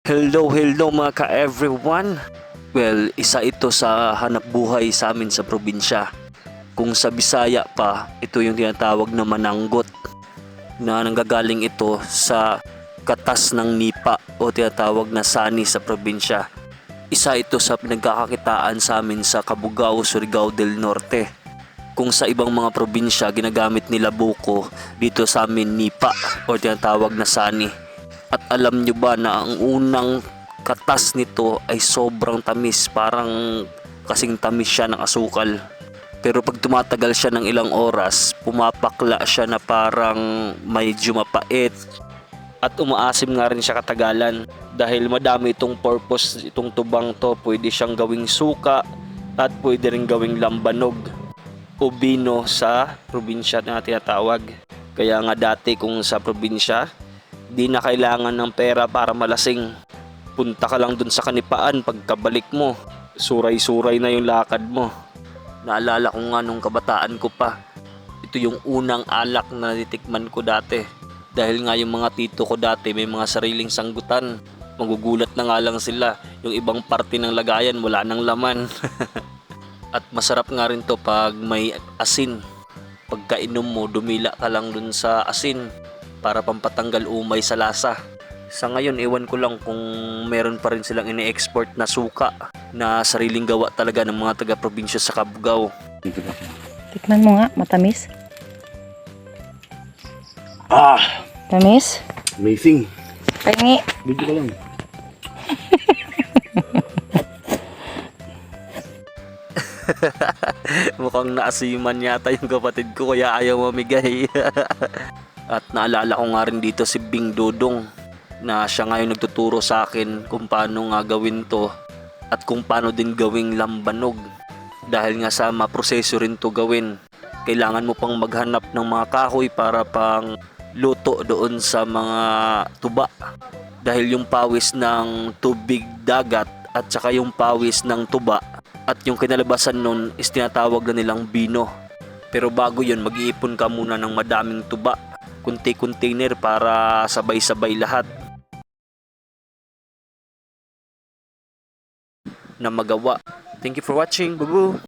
Hello mga ka-everyone. Well, isa ito sa hanap buhay sa amin sa probinsya. Kung sa Bisaya pa, ito yung tinatawag na mananggot na nanggagaling ito sa katas ng nipa o tinatawag na sani sa probinsya. Isa ito sa pinagkakakitaan sa amin sa Cabugao, Surigao del Norte. Kung sa ibang mga probinsya ginagamit nila buko, dito sa amin nipa o tinatawag na sani. At alam nyo ba na ang unang katas nito ay sobrang tamis, parang kasing tamis siya ng asukal. Pero pag tumatagal siya ng ilang oras, pumapakla siya na parang medyo mapait. At umaasim nga rin siya katagalan dahil madami itong purpose, itong tubang to. Pwede siyang gawing suka at pwede rin gawing lambanog o bino sa probinsya na tinatawag. Kaya nga dati kung sa probinsya, di na kailangan ng pera para malasing. Punta ka lang dun sa kanipaan, pagkabalik mo, suray-suray na yung lakad mo. Naalala ko nga nung kabataan ko pa, ito yung unang alak na titikman ko dati. Dahil nga yung mga tito ko dati may mga sariling sanggutan. Magugulat na nga lang sila, yung ibang parte ng lagayan wala nang laman. At masarap nga rin to pag may asin. Pagkainom mo, dumila ka lang dun sa asin para pampatanggal umay sa lasa. Sa ngayon, ewan ko lang kung meron pa rin silang ini-export na suka na sariling gawa talaga ng mga taga-probinsya sa Cabugao. Tikman mo nga, matamis. Ah! Tamis? Amazing! Pahingi. Dito ka lang. Mukhang naasiman yata yung kapatid ko kaya ayaw mamigay. At naalala ko nga rin dito si Bing Dodong na siya ngayon nagtuturo sa akin kung paano nga gawin to at kung paano din gawing lambanog. Dahil nga sa proseso rin to gawin, kailangan mo pang maghanap ng mga kahoy para pang luto doon sa mga tuba. Dahil yung pawis ng tubig dagat at saka yung pawis ng tuba at yung kinalabasan nun is tinatawag na nilang bino. Pero bago yun, mag-iipon ka muna ng madaming tuba, kunti-container para sabay-sabay lahat na magawa. Thank you for watching. Bubu!